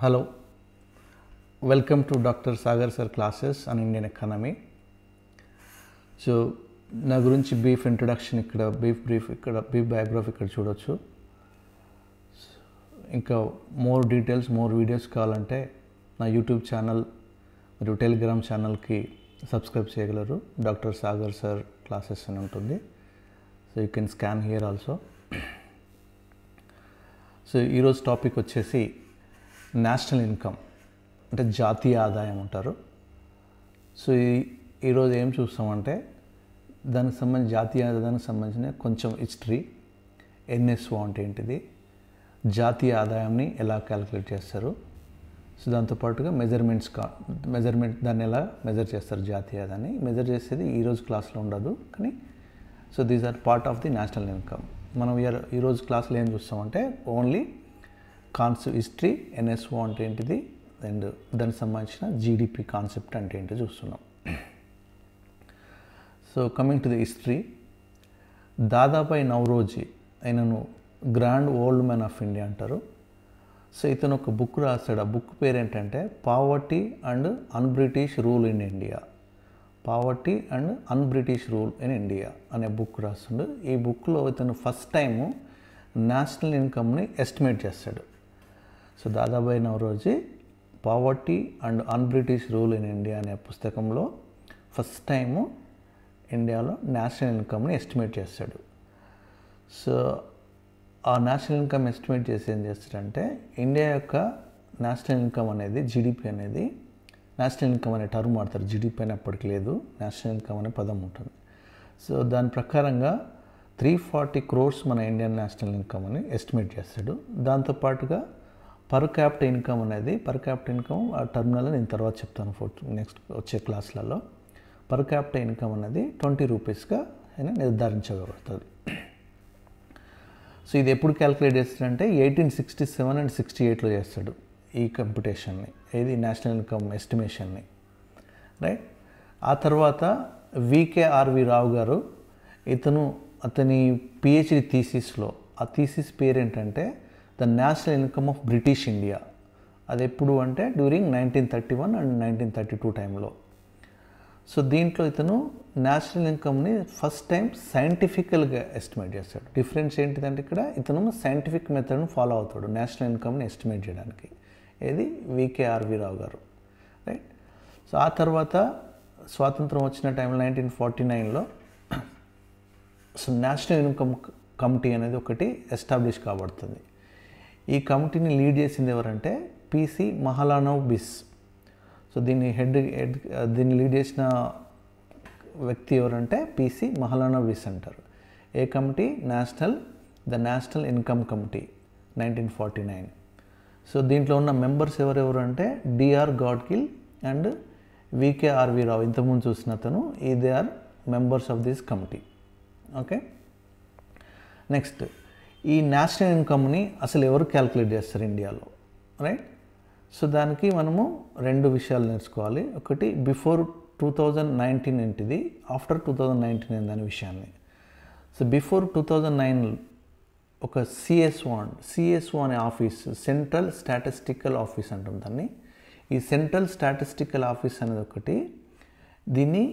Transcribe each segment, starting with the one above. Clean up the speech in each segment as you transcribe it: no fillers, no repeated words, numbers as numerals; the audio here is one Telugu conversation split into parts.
Hello, welcome to Dr. Sagar sir classes on Indian economy. So నా గురించి బ్రీఫ్ ఇంట్రడక్షన్ ఇక్కడ, బ్రీఫ్ బయోగ్రఫీ ఇక్కడ చూడొచ్చు. ఇంకా మోర్ డీటెయిల్స్, మోర్ వీడియోస్ కావాలంటే నా యూట్యూబ్ ఛానల్ మరియు టెలిగ్రామ్ ఛానల్కి సబ్స్క్రైబ్ చేయగలరు. డాక్టర్ సాగర్ సార్ క్లాసెస్ అని ఉంటుంది. So you can scan here also. So ఈరోజు టాపిక్ వచ్చేసి నేషనల్ ఇన్కమ్, అంటే జాతీయ ఆదాయం అంటారు. సో ఈరోజు ఏం చూస్తామంటే దానికి సంబంధించి జాతీయ ఆదాయానికి సంబంధించిన కొంచెం హిస్టరీ, ఎన్ఎస్ఓ అంటే ఏంటిది, జాతీయ ఆదాయాన్ని ఎలా క్యాలిక్యులేట్ చేస్తారు, సో దాంతోపాటుగా మెజర్మెంట్ దాన్ని ఎలా మెజర్ చేస్తారు, జాతీయ ఆదాయాన్ని మెజర్ చేసేది ఈరోజు క్లాస్లో ఉండదు కానీ. So these are part of the national income. మనం ఈరోజు క్లాస్లో ఏం చూస్తామంటే ఓన్లీ హిస్టరీ, ఎన్ఎస్ఓ అంటే ఏంటిది అండ్ దానికి సంబంధించిన జీడిపి కాన్సెప్ట్ అంటే ఏంటో చూస్తున్నాం. So coming to the history, Dadabhai Naoroji ఆయనను grand old man of India అంటారు. సో ఇతను ఒక బుక్ రాస్తాడు. ఆ బుక్ పేరు ఏంటంటే poverty and unBritish rule in India. Poverty and unBritish rule in India అనే బుక్ రాస్తుండు. ఈ బుక్లో ఇతను ఫస్ట్ టైము నేషనల్ ఇన్కమ్ని ఎస్టిమేట్ చేస్తాడు. So Dadabhai Naoroji poverty and unBritish rule in India అనే పుస్తకంలో ఫస్ట్ టైము ఇండియాలో నేషనల్ ఇన్కమ్ని ఎస్టిమేట్ చేస్తాడు. సో ఆ నేషనల్ ఇన్కమ్ ఎస్టిమేట్ చేసి ఏం చేస్తాడంటే ఇండియా యొక్క నేషనల్ ఇన్కమ్ అనేది, జీడిపి అనేది, నేషనల్ ఇన్కమ్ అనే టర్మ్ వాడతారు, జీడిపి అని అప్పటికి లేదు, నేషనల్ ఇన్కమ్ అనే పదం ఉంటుంది. సో దాని ప్రకారంగా 340 crores మన ఇండియన్ నేషనల్ ఇన్కమ్ అని ఎస్టిమేట్ చేస్తాడు. దాంతోపాటుగా పర్ క్యాపిటల్ ఇన్కమ్ అనేది, పర్ క్యాపిటల్ ఇన్కమ్ ఆ టర్మినల్ నేను తర్వాత చెప్తాను నెక్స్ట్ వచ్చే క్లాసులలో. పర్ క్యాపిటల్ ఇన్కమ్ అనేది 20 రూపీస్గా ఆయన నిర్ధారించబడుతుంది. సో ఇది ఎప్పుడు క్యాలిక్యులేట్ చేస్తాడంటే 1867 అండ్ 68లో చేస్తాడు ఈ కంప్యూటేషన్ని, ఏది నేషనల్ ఇన్కమ్ ఎస్టిమేషన్ని, రైట్. ఆ తర్వాత వికేఆర్వి రావు గారు, అతని పిహెచ్డి థీసిస్లో, ఆ థీసిస్ పేరు ఏంటంటే the national income of British India. అది ఎప్పుడు అంటే డ్యూరింగ్ 1931 అండ్ 1932 టైంలో. సో దీంట్లో ఇతను నేషనల్ ఇన్కమ్ని ఫస్ట్ టైం సైంటిఫికల్గా ఎస్టిమేట్ చేస్తాడు. డిఫరెన్స్ ఏంటిదంటే ఇక్కడ ఇతను సైంటిఫిక్ మెథడ్ను ఫాలో అవుతాడు నేషనల్ ఇన్కమ్ని ఎస్టిమేట్ చేయడానికి, ఏది వికేఆర్వి రావు గారు, రైట్. సో ఆ తర్వాత స్వాతంత్రం వచ్చిన టైంలో 1949లో సో నేషనల్ ఇన్కమ్ కమిటీ అనేది ఒకటి ఎస్టాబ్లిష్ కాబడుతుంది. ఈ కమిటీని లీడ్ చేసింది ఎవరంటే పిసి మహలానోబిస్. సో దీన్ని లీడ్ చేసిన వ్యక్తి ఎవరంటే పిసి మహలానోబిస్ అంటారు. ఏ committee? The national income committee, 1949. So దీంట్లో ఉన్న మెంబర్స్ ఎవరెవరు అంటే DR Gadgil and VKRV Rao, ఇంతకుముందు చూసిన అతను. They are members of this committee. Okay, next ఈ నేషనల్ ఇన్కమ్ని అసలు ఎవరు క్యాలిక్యులేట్ చేస్తారు ఇండియాలో, రైట్. సో దానికి మనము రెండు విషయాలు నేర్చుకోవాలి. ఒకటి బిఫోర్ 2019 ఏంటిది, ఆఫ్టర్ 2019 ఏందనే విషయాన్ని. సో బిఫోర్ 2009 ఒక సిఎస్ఓ అనే ఆఫీస్, సెంట్రల్ స్టాటిస్టికల్ ఆఫీస్ అంటాం దాన్ని. ఈ సెంట్రల్ స్టాటిస్టికల్ ఆఫీస్ అనేది ఒకటి దీన్ని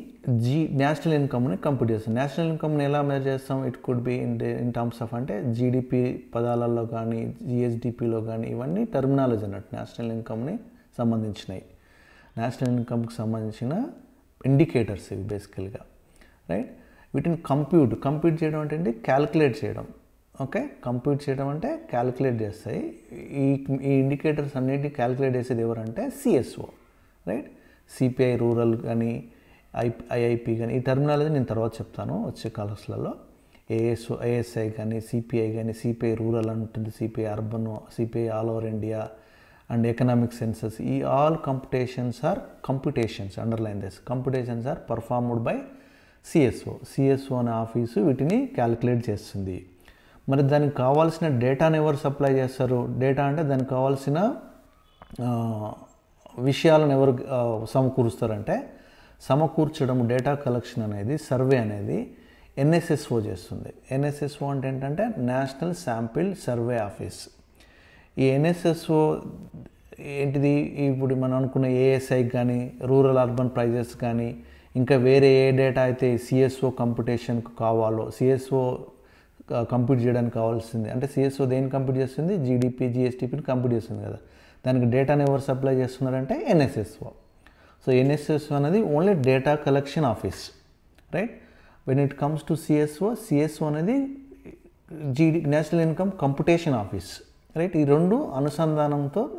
నేషనల్ ఇన్కమ్ని కంప్యూట్ చేస్తాం. నేషనల్ ఇన్కమ్ని ఎలా మెజర్ చేస్తాం? It could be in terms of అంటే జీడిపి పదాలలో కానీ, జిఎస్డిపిలో కానీ, ఇవన్నీ టర్మినాలజీ అన్నట్టు నేషనల్ ఇన్కమ్ని సంబంధించినవి. నేషనల్ ఇన్కమ్కి సంబంధించిన ఇండికేటర్స్ ఇవి బేసికల్గా, రైట్. వీటిని కంప్యూట్ చేయడం అంటే క్యాలిక్యులేట్ చేయడం. ఓకే, కంప్యూట్ చేయడం అంటే క్యాలిక్యులేట్ చేస్తాయి. ఈ ఇండికేటర్స్ అన్నిటిని క్యాలిక్యులేట్ చేసేది ఎవరంటే సిఎస్ఓ, రైట్. సిపిఐ రూరల్ కానీ, ఐఐపి కానీ, ఈ టర్మినాలజీ నేను తర్వాత చెప్తాను వచ్చే క్లాసులలో. ఏఎస్ఐ కానీ, సిపిఐ కానీ, సిపిఐ రూరల్ ఉంటుంది, CPI urban, CPI all over India and economic census. ఈ all computations underline this, computations are performed by CSO అనే ఆఫీసు వీటిని క్యాలిక్యులేట్ చేస్తుంది. మరి దానికి కావాల్సిన డేటాను ఎవరు సప్లై చేస్తారు? డేటా అంటే దానికి కావాల్సిన విషయాలను ఎవరు సమకూరుస్తారంటే, సమకూర్చడం, డేటా కలెక్షన్ అనేది, సర్వే అనేది ఎన్ఎస్ఎస్ఓ చేస్తుంది. ఎన్ఎస్ఎస్ఓ అంటే ఏంటంటే నేషనల్ శాంపిల్ సర్వే ఆఫీస్. ఈ ఎన్ఎస్ఎస్ఓ ఏంటిది ఇప్పుడు మనం అనుకున్న ఏఎస్ఐ కానీ రూరల్ అర్బన్ ప్రైజెస్ కానీ ఇంకా వేరే ఏ డేటా అయితే సిఎస్ఓ కంప్యూటేషన్కి కావాలో సిఎస్ఓ కంప్యూట్ చేయడానికి కావాల్సింది అంటే సిఎస్ఓ దేన్ని కంప్యూట్ చేస్తుంది జీడిపి జిఎస్టిపిని కంప్యూట్ చేస్తుంది కదా దానికి డేటాని ఎవరు సప్లై చేస్తున్నారంటే ఎన్ఎస్ఎస్ఓ సో ఎన్ఎస్ఎస్ఓ అనేది only data collection office right when it comes to CSO అనేది national income computation office right ఈ రెండు అనుసంధానంతో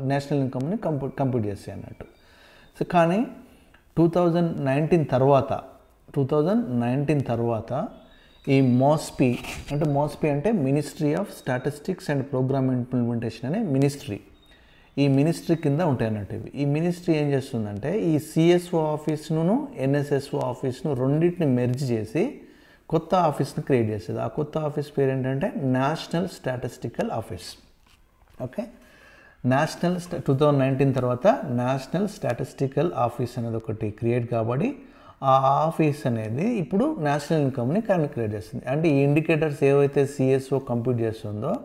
నేషనల్ ఇన్కమ్ని కంప్యూట్ చేస్తాయి అన్నట్టు సో కానీ 2019 తర్వాత ఈ మోస్పీ అంటే ministry of statistics and programme implementation అనే ఈ మినిస్ట్రీ కింద ఉంటాయి అన్నట్టు ఇవి ఈ మినిస్ట్రీ ఏం చేస్తుందంటే ఈ సిఎస్ఓ ఆఫీస్ను ఎన్ఎస్ఎస్ఓ ఆఫీస్ను రెండింటిని మెర్జ్ చేసి కొత్త ఆఫీస్ని క్రియేట్ చేస్తుంది ఆ కొత్త ఆఫీస్ పేరు ఏంటంటే నేషనల్ స్టాటిస్టికల్ ఆఫీస్ ఓకే 2019 తర్వాత నేషనల్ స్టాటిస్టికల్ ఆఫీస్ అనేది ఒకటి క్రియేట్ కాబట్టి ఆ ఆఫీస్ అనేది ఇప్పుడు నేషనల్ ఇన్కమ్ని క్రియేట్ చేస్తుంది అంటే ఈ ఇండికేటర్స్ ఏవైతే సిఎస్ఓ కంప్యూట్ చేస్తుందో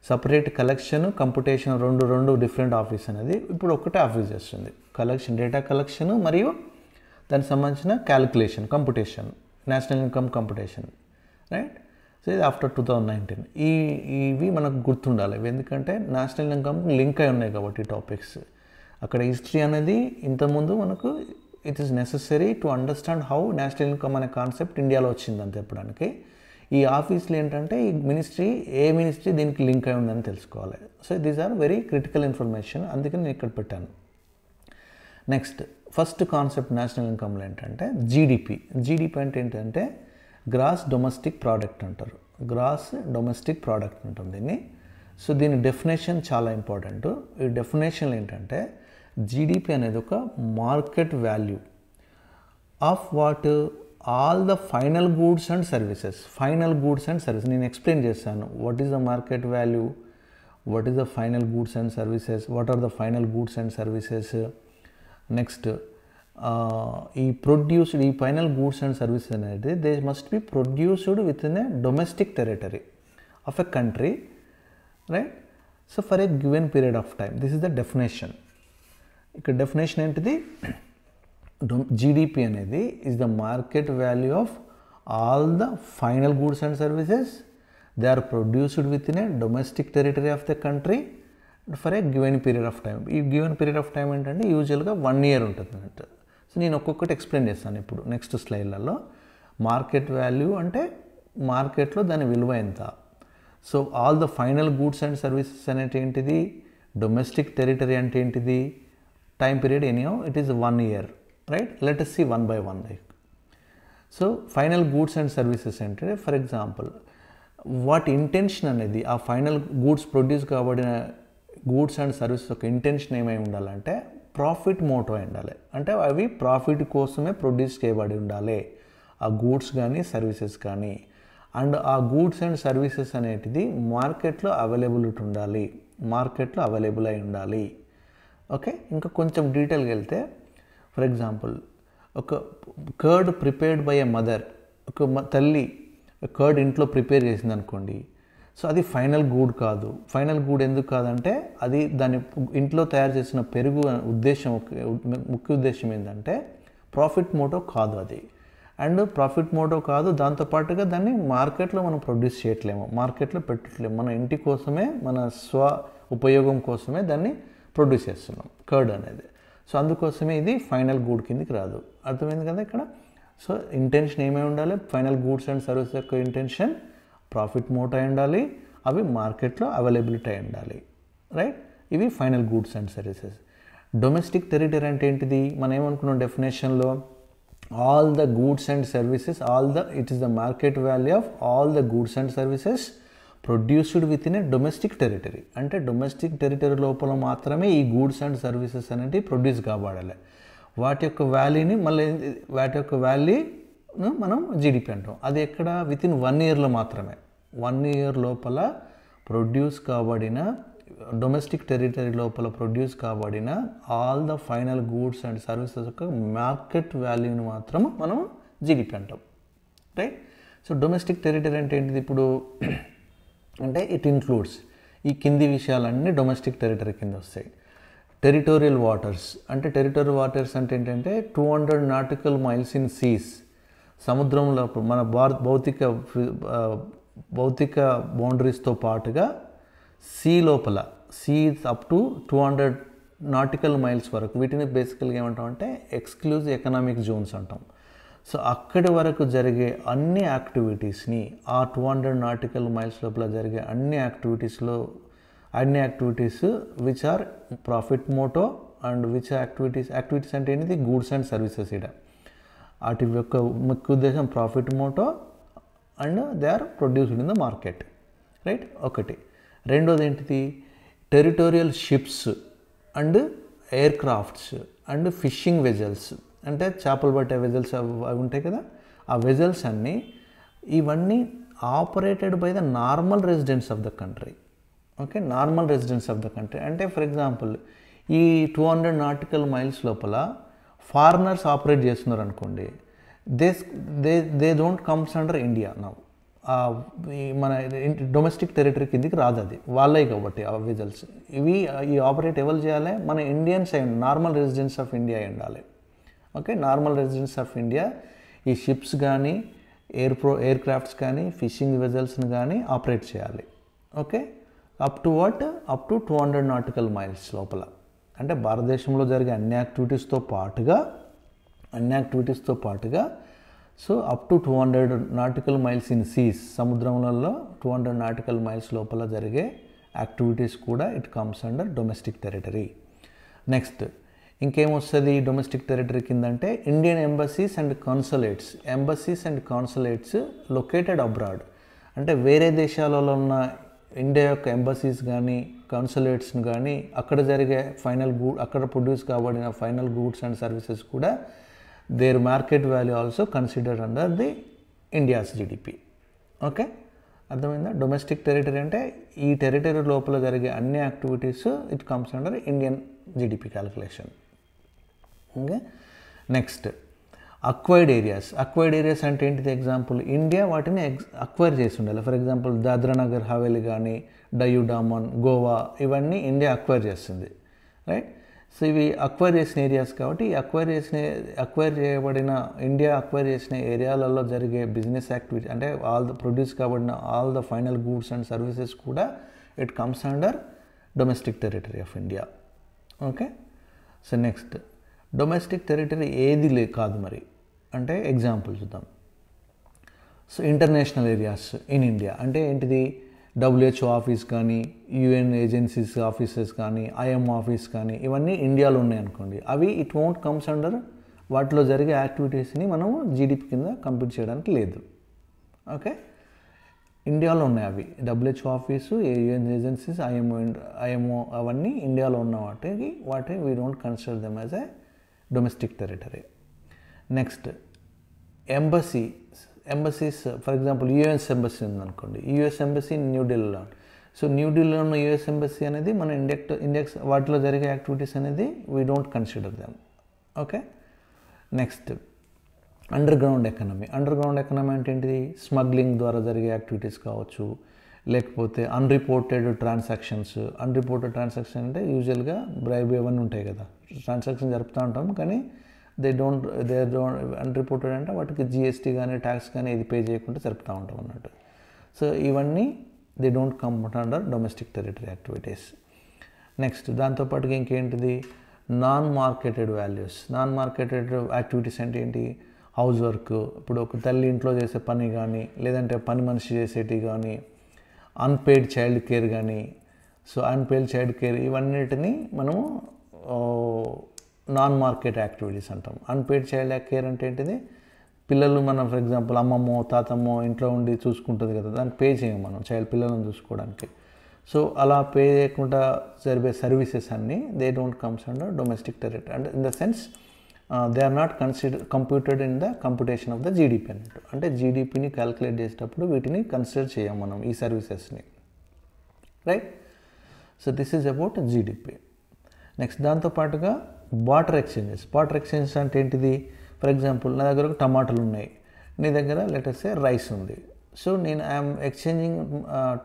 సపరేట్ కలెక్షన్ కంప్యూటేషన్ రెండు డిఫరెంట్ ఆఫీస్ అనేది ఇప్పుడు ఒకటే ఆఫీస్ చేస్తుంది డేటా కలెక్షన్ మరియు దానికి సంబంధించిన calculation computation national income computation right so ఇది ఆఫ్టర్ 2019 ఇవి మనకు గుర్తుండాలి ఎందుకంటే నేషనల్ ఇన్కమ్ లింక్ అయి ఉన్నాయి కాబట్టి టాపిక్స్ అక్కడ హిస్టరీ అనేది ఇంతకుముందు మనకు it is necessary to understand how national income అనే కాన్సెప్ట్ ఇండియాలో వచ్చిందని చెప్పడానికి ఈ ఆఫీస్లో ఏంటంటే ఈ మినిస్ట్రీ దీనికి లింక్ అయి ఉందని తెలుసుకోవాలి so these are very critical information అందుకని నేను ఇక్కడ పెట్టాను నెక్స్ట్ ఫస్ట్ కాన్సెప్ట్ నేషనల్ ఇన్కమ్లో ఏంటంటే జీడిపి అంటే ఏంటంటే గ్రాస్ డొమెస్టిక్ ప్రోడక్ట్ అంటారు అంటాం దీన్ని సో దీని డెఫినేషన్ చాలా ఇంపార్టెంట్ ఈ డెఫినేషన్ ఏంటంటే జీడిపి అనేది ఒక market value of what all the final goods and services నేను ఎక్స్ప్లెయిన్ చేశాను what is the market value what is the final goods and services what are the final goods and services next ఈ ఫైనల్ గూడ్స్ అండ్ సర్వీసెస్ అనేది they must be produced within a domestic territory of a country right so for a given period of time this is the definition ఇక్కడ డెఫినేషన్ ఏంటిది జీడిపి అనేది is the market value of all the final goods and services they are produced within a domestic territory of the country for a given period of time ఈ గివెన్ పీరియడ్ ఆఫ్ టైం ఏంటంటే యూజువల్గా 1 year ఉంటుంది అన్నట్టు సో నేను ఒక్కొక్కటి ఎక్స్ప్లెయిన్ చేస్తాను ఇప్పుడు నెక్స్ట్ స్లైడ్లలో మార్కెట్ వాల్యూ అంటే మార్కెట్లో దాని విలువ ఎంత so all the final goods and services అనేది ఏంటిది డొమెస్టిక్ టెరిటరీ అంటే ఏంటిది time period anyhow it is 1 year right let us see one by one like so final goods and services అంటే ఫర్ ఎగ్జాంపుల్ వాటి ఇంటెన్షన్ అనేది ఆ ఫైనల్ గూడ్స్ ప్రొడ్యూస్ కాబడిన గూడ్స్ అండ్ సర్వీసెస్ యొక్క ఇంటెన్షన్ ఏమై ఉండాలంటే ప్రాఫిట్ మోటో ఉండాలి అంటే అవి ప్రాఫిట్ కోసమే ప్రొడ్యూస్ చేయబడి ఉండాలి ఆ గూడ్స్ కానీ సర్వీసెస్ కానీ అండ్ ఆ గూడ్స్ అండ్ సర్వీసెస్ అనేటిది మార్కెట్లో అవైలబుల్ అయి ఉండాలి ఓకే ఇంకా కొంచెం డీటెయిల్గా వెళ్తే ఫర్ ఎగ్జాంపుల్ ఒక curd prepared by a mother ఒక తల్లి కర్డ్ ఇంట్లో ప్రిపేర్ చేసింది అనుకోండి సో అది ఫైనల్ గూడ్ కాదు ఫైనల్ గూడ్ ఎందుకు కాదంటే అది దాని ఇంట్లో తయారు చేసిన పెరుగు ముఖ్య ఉద్దేశం ఏంటంటే ప్రాఫిట్ మోటో కాదు అది అండ్ ప్రాఫిట్ మోటో కాదు దాంతోపాటుగా దాన్ని మార్కెట్లో మనం ప్రొడ్యూస్ చేయట్లేము మార్కెట్లో పెట్టట్లేము మన ఇంటి కోసమే మన ఉపయోగం కోసమే దాన్ని ప్రొడ్యూస్ చేస్తున్నాం కర్డ్ అనేది సో అందుకోసమే ఇది ఫైనల్ గూడ్ కిందకి రాదు అర్థమైంది కదా ఇక్కడ సో ఇంటెన్షన్ ఏమై ఉండాలి ఫైనల్ గూడ్స్ అండ్ సర్వీసెస్ యొక్క ఇంటెన్షన్ ప్రాఫిట్ మోటో అయి ఉండాలి అవి మార్కెట్లో అవైలబిలిటీ అయి ఉండాలి రైట్ ఇవి final goods and services domestic territory అంటే ఏంటిది మనం ఏమనుకున్నాం డెఫినేషన్లో all the goods and services it is the market value of all the goods and services produced within a domestic territory అంటే డొమెస్టిక్ టెరిటరీ లోపల మాత్రమే ఈ గూడ్స్ అండ్ సర్వీసెస్ అనేవి ప్రొడ్యూస్ కాబడాలి వాటి యొక్క వాల్యూను మనం జీడిపి అంటాం అది ఎక్కడ విత్ ఇన్ 1 yearలో మాత్రమే 1 year లోపల ప్రొడ్యూస్ కాబడిన డొమెస్టిక్ టెరిటరీ లోపల ప్రొడ్యూస్ కాబడిన all the final goods and services యొక్క మార్కెట్ వాల్యూని మాత్రం మనం జీడిపి అంటాం రైట్ సో డొమెస్టిక్ టెరిటరీ అంటే ఏంటిది ఇప్పుడు అంటే ఇట్ ఇంక్లూడ్స్ ఈ కింది విషయాలన్నీ డొమెస్టిక్ టెరిటరీ కింద వస్తాయి. టెరిటోరియల్ వాటర్స్ అంటే ఏంటంటే 200 నాటికల్ మైల్స్ ఇన్ సీస్, సముద్రంలో మన భౌతిక బౌండరీస్తో పాటుగా సీ లోపల అప్ టు 200 నాటికల్ మైల్స్ వరకు, వీటిని బేసికల్గా ఏమంటామంటే ఎక్స్క్లూజివ్ ఎకనామిక్ జోన్స్ అంటాం. సో అక్కడి వరకు జరిగే అన్ని యాక్టివిటీస్ని, ఆ 200 నాటికల్ మైల్స్ లోపల జరిగే అన్ని activities which are profit motto and which activities అంటే ఏంటిది, గూడ్స్ అండ్ సర్వీసెస్. ఇక్కడ వాటి యొక్క ముఖ్య ఉద్దేశం profit motto and they are produced in the market, right. ఒకటి. రెండోది ఏంటిది, territorial ships and aircrafts and fishing vessels, అంటే చేపలు పట్టే వెజల్స్ అవి ఉంటాయి కదా, ఆ వెజల్స్ అన్నీ ఇవన్నీ operated by the normal residents of the country. Okay, normal residents of the country అంటే ఫర్ ఎగ్జాంపుల్ ఈ 200 నాటికల్ మైల్స్ లోపల ఫారినర్స్ ఆపరేట్ చేస్తున్నారు అనుకోండి, they don't comes under India now. మన డొమెస్టిక్ టెరిటరీ కిందికి రాదు, అది వాళ్ళే కాబట్టి ఆ వెజల్స్ ఈ ఆపరేట్ ఎవరు చేయాలి, మన ఇండియన్స్ అయి నార్మల్ రెసిడెంట్స్ ఆఫ్ ఇండియా అయి ఉండాలి. Okay, normal residents of India ఈ షిప్స్ కానీ ఎయిర్ క్రాఫ్ట్స్ కానీ ఫిషింగ్ వెజల్స్ని కానీ ఆపరేట్ చేయాలి. Okay, up to 200 nautical miles లోపల, అంటే భారతదేశంలో జరిగే అన్ని యాక్టివిటీస్తో పాటుగా so up to 200 nautical miles in seas, సముద్రములలో 200 నాటికల్ మైల్స్ లోపల జరిగే యాక్టివిటీస్ కూడా it comes under domestic territory. Next ఇంకేమొస్తుంది డొమెస్టిక్ టెరిటరీ కింద అంటే Indian embassies and consulates located abroad, అంటే వేరే దేశాలలో ఉన్న ఇండియా యొక్క ఎంబసీస్ కానీ కాన్సులేట్స్ని కానీ అక్కడ జరిగే అక్కడ ప్రొడ్యూస్ కాబడిన ఫైనల్ గూడ్స్ అండ్ సర్వీసెస్ కూడా their market value also considered under the India's GDP. Okay, అర్థమైందా? డొమెస్టిక్ టెరిటరీ అంటే ఈ టెరిటరీ లోపల జరిగే అన్ని activities it comes under Indian GDP calculation. Okay, next acquired areas అంటే ఏంటిది, ఎగ్జాంపుల్ ఇండియా వాటిని అక్వైర్ చేసి ఉండాలి. ఫర్ ఎగ్జాంపుల్ దాద్రా నగర్ హవేలీ కానీ డయూ డామన్ గోవా ఇవన్నీ ఇండియా అక్వైర్ చేస్తుంది, రైట్. సో ఇవి అక్వైర్ చేసిన ఏరియాస్ కాబట్టి ఇండియా అక్వైర్ చేసిన ఏరియాలలో జరిగే బిజినెస్ యాక్టివిటీ అంటే ప్రొడ్యూస్ కాబడిన all the final goods and services కూడా it comes under domestic territory of India. Okay, so next domestic territory ఏది కాదు మరి అంటే ఎగ్జాంపుల్ చూద్దాం. So international areas in India అంటే ఏంటిది, WHO ఆఫీస్ కానీ UN ఏజెన్సీస్ ఆఫీసెస్ కానీ IMO ఆఫీస్ కానీ ఇవన్నీ ఇండియాలో ఉన్నాయి అనుకోండి, అవి ఇట్ వోంట్ కమ్స్ అండర్, వాటిలో జరిగే యాక్టివిటీస్ని మనం జీడిపి కింద కంప్లీట్ చేయడానికి లేదు. ఓకే, ఇండియాలో ఉన్నాయి అవి, WHO office UN agencies IMO అవన్నీ ఇండియాలో ఉన్న వాటి we don't consider them as a domestic territory. Next embassies for example US embassy ఉందనుకోండి, US ఎంబసీ న్యూఢిల్లీలో. సో న్యూఢిల్లీలో ఉన్న US ఎంబసీ అనేది మన ఇండియా వాటిలో జరిగే యాక్టివిటీస్ అనేది we don't consider them. Okay, next under ground economy అంటే ఏంటిది, స్మగ్లింగ్ ద్వారా జరిగే యాక్టివిటీస్ కావచ్చు, లేకపోతే అన్రిపోర్టెడ్ ట్రాన్సాక్షన్స్ అంటే యూజువల్గా బ్రైబ్ ఇవన్నీ ఉంటాయి కదా, ట్రాన్సాక్షన్ జరుపుతూ ఉంటాం కానీ దే డోంట్ అన్రిపోర్టెడ్ అంటే వాటికి GST కానీ ట్యాక్స్ కానీ ఇది పే చేయకుండా జరుపుతూ ఉంటాం అన్నట్టు. సో ఇవన్నీ they don't come under domestic territory activities. Next దాంతోపాటుగా ఇంకేంటిది, నాన్ మార్కెటెడ్ యాక్టివిటీస్ అంటే ఏంటి, హౌస్ వర్క్, ఇప్పుడు ఒక తల్లి ఇంట్లో చేసే పని కానీ లేదంటే పని మనిషి చేసేటి కానీ, అన్పెయిడ్ చైల్డ్ కేర్ కానీ. సో అన్పెయిడ్ చైల్డ్ కేర్ ఇవన్నిటిని మనము నాన్ మార్కెట్ యాక్టివిటీస్ అంటాం. అన్పెయిడ్ చైల్డ్ కేర్ అంటే ఏంటిది, పిల్లలు మనం ఫర్ ఎగ్జాంపుల్ అమ్మమ్మో తాతమ్మో ఇంట్లో ఉండి చూసుకుంటుంది కదా, దాన్ని పే చేయం మనం పిల్లలను చూసుకోవడానికి. సో అలా పే చేయకుండా జరిగే సర్వీసెస్ అన్నీ they don't comes under domestic territory అంటే in the sense they are not computed in the computation of the GDP అన్నట్టు. అంటే జీడిపిని క్యాలిక్యులేట్ చేసేటప్పుడు వీటిని కన్సిడర్ చేయం మనం ఈ సర్వీసెస్ని, right. So this is about GDP. Next దాంతోపాటుగా బార్టర్ ఎక్స్చేంజెస్ అంటే ఏంటిది, ఫర్ ఎగ్జాంపుల్ నా దగ్గర టమాటాలు ఉన్నాయి, నీ దగ్గర లెట్ అస్ సే రైస్ ఉంది. సో నేను ఐఎమ్ ఎక్స్చేంజింగ్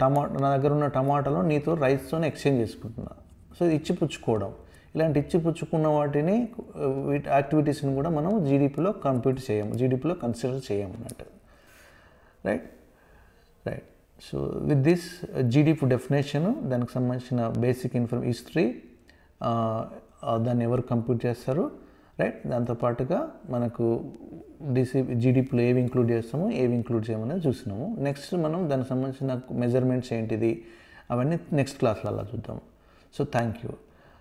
టమాటా, నా దగ్గర ఉన్న టమాటాలో నీతో రైస్తో ఎక్స్చేంజ్ చేసుకుంటున్నా. సో ఇది ఇచ్చిపుచ్చుకోవడం. ఇలాంటి ఇచ్చిపుచ్చుకున్న వాటిని వీటి యాక్టివిటీస్ని కూడా మనం జీడిపిలో కంప్యూట్ చేయము, జీడిపిలో కన్సిడర్ చేయము అన్నట్టు. Right. So with this GDP definition, దానికి సంబంధించిన బేసిక్ హిస్టరీ, దాన్ని ఎవరు కంప్యూట్ చేస్తారు, రైట్, దాంతోపాటుగా మనకు జీడిపిలో ఏవి ఇంక్లూడ్ చేస్తాము, ఏవి ఇంక్లూడ్ చేయమనేది చూసినాము. నెక్స్ట్ మనం దానికి సంబంధించిన మెజర్మెంట్స్ ఏంటిది అవన్నీ నెక్స్ట్ క్లాస్లో అలా చూద్దాం. So thank you.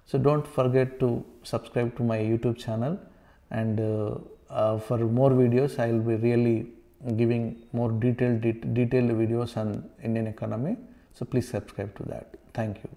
So don't forget to subscribe to my YouTube channel, and for more videos I will be really giving more detailed videos on Indian economy. So please subscribe to that. Thank you.